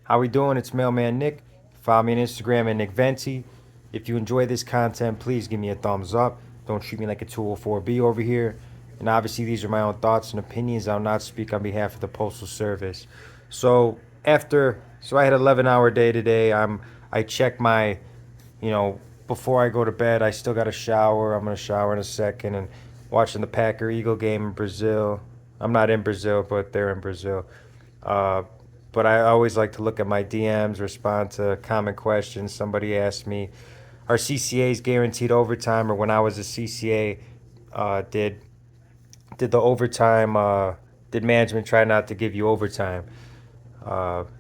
How we doing? It's Mailman Nick. Follow me on Instagram at Nick Venti. If you enjoy this content, please give me a thumbs up. Don't treat me like a 204B over here. And obviously, these are my own thoughts and opinions. I'll not speak on behalf of the Postal Service. So I had an 11-hour day today. I check my, you know, before I go to bed. I still got to shower. I'm gonna shower in a second and watching the Packer Eagle game in Brazil. I'm not in Brazil, but they're in Brazil. Uh, but I always like to look at my DMs, respond to common questions. Somebody asked me, "Are CCAs guaranteed overtime?" Or when I was a CCA, did the overtime? Did management try not to give you overtime?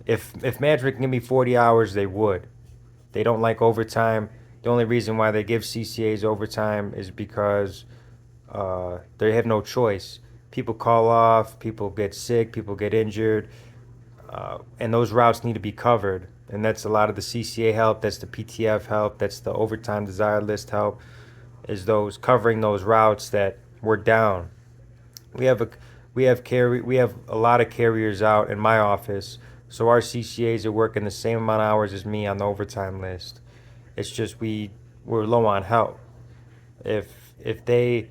If management can give me 40 hours, they would. They don't like overtime. The only reason why they give CCAs overtime is because they have no choice. People call off, people get sick, people get injured, and those routes need to be covered. And that's a lot of the CCA help. That's the PTF help. That's the overtime desired list help. Is those covering those routes that we're down. We have a we have a lot of carriers out in my office, so our CCAs are working the same amount of hours as me on the overtime list. It's just we're low on help. If they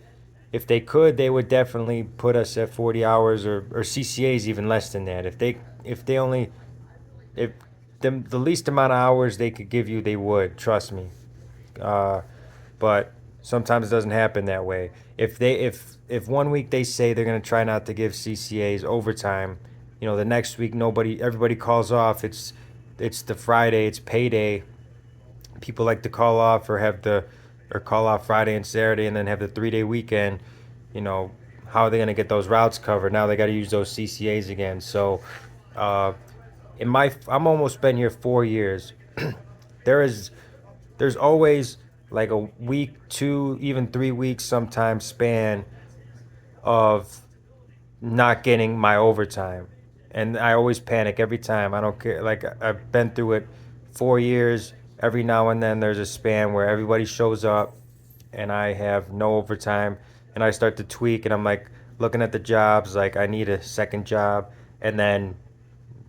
could, they would definitely put us at 40 hours or CCAs even less than that. If they only if the least amount of hours they could give you, they would. Trust me. Uh, but sometimes it doesn't happen that way. If one week they say they're gonna try not to give CCAs overtime, the next week everybody calls off. It's the Friday, it's payday. People like to call off or call off Friday and Saturday and then have the 3 day weekend. You know, how are they gonna get those routes covered? Now they got to use those CCAs again. So, uh, I'm almost been here 4 years. there is there's always like a week, 2, even 3 weeks sometimes span of not getting my overtime. And I always panic every time. I don't care. Like, I've been through it 4 years. Every now and then there's a span where everybody shows up and I have no overtime. And I start to tweak and I'm like looking at the jobs, like I need a second job. And then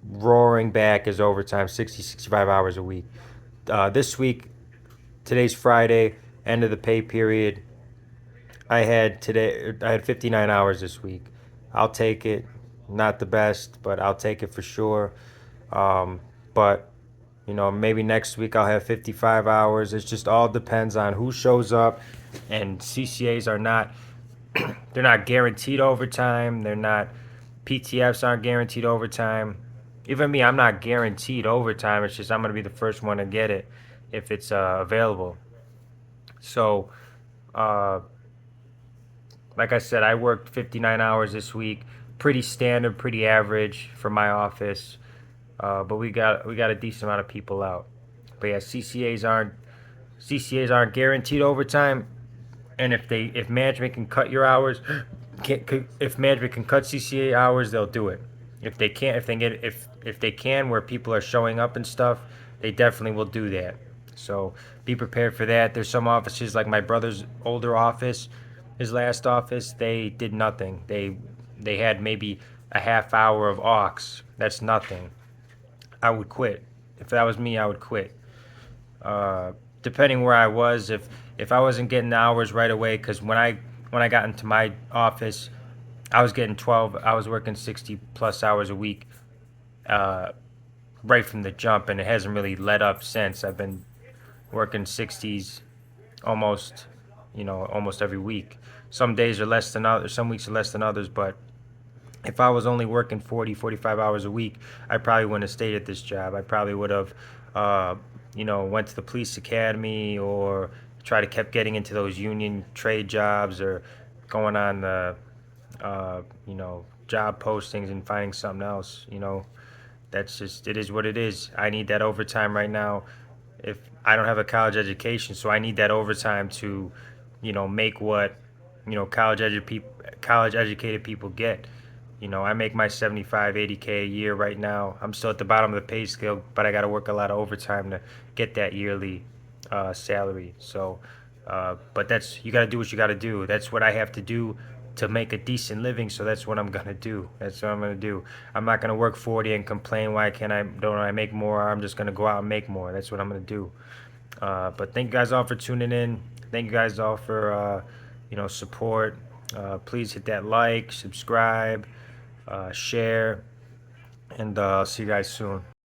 roaring back is overtime, 60, 65 hours a week. This week, today's Friday, end of the pay period. I had 59 hours this week. I'll take it. Not the best, but I'll take it for sure. But maybe next week I'll have 55 hours. It just all depends on who shows up. And CCAs are not they're not guaranteed overtime. They're not PTFs aren't guaranteed overtime. Even me, I'm not guaranteed overtime. It's just I'm gonna be the first one to get it if it's available. So, uh, like I said, I worked 59 hours this week. Pretty standard, pretty average for my office. But we got a decent amount of people out. But yeah, CCAs aren't guaranteed overtime. And if management can cut your hours, if management can cut CCA hours, they'll do it. If they can't, if they can, where people are showing up and stuff, they definitely will do that. So be prepared for that. There's some offices like my brother's older office, his last office, they did nothing. They had maybe a half hour of aux. That's nothing. I would quit. If that was me, I would quit. Depending where I was, if I wasn't getting the hours right away, because when I got into my office, I was getting 12. I was working 60 plus hours a week, uh, right from the jump, and it hasn't really let up since. I've been working 60s almost, almost every week. Some days are less than others. Some weeks are less than others, but if I was only working 40, 45 hours a week, I probably wouldn't have stayed at this job. I probably would have, went to the police academy or try to kept getting into those union trade jobs or going on the, job postings and finding something else. That's just, it is what it is. I need that overtime right now. If I don't have a college education, so I need that overtime to, make what, college educated people get. I make my 75, 80K a year right now. I'm still at the bottom of the pay scale, but I got to work a lot of overtime to get that yearly salary. So, but you got to do what you got to do. That's what I have to do to make a decent living, so that's what I'm gonna do. That's what I'm gonna do. I'm not gonna work 40 and complain, why can't I, don't I make more? I'm just gonna go out and make more. That's what I'm gonna do. But thank you guys all for tuning in. Thank you guys all for support. Please hit that like, subscribe, share, and I'll see you guys soon.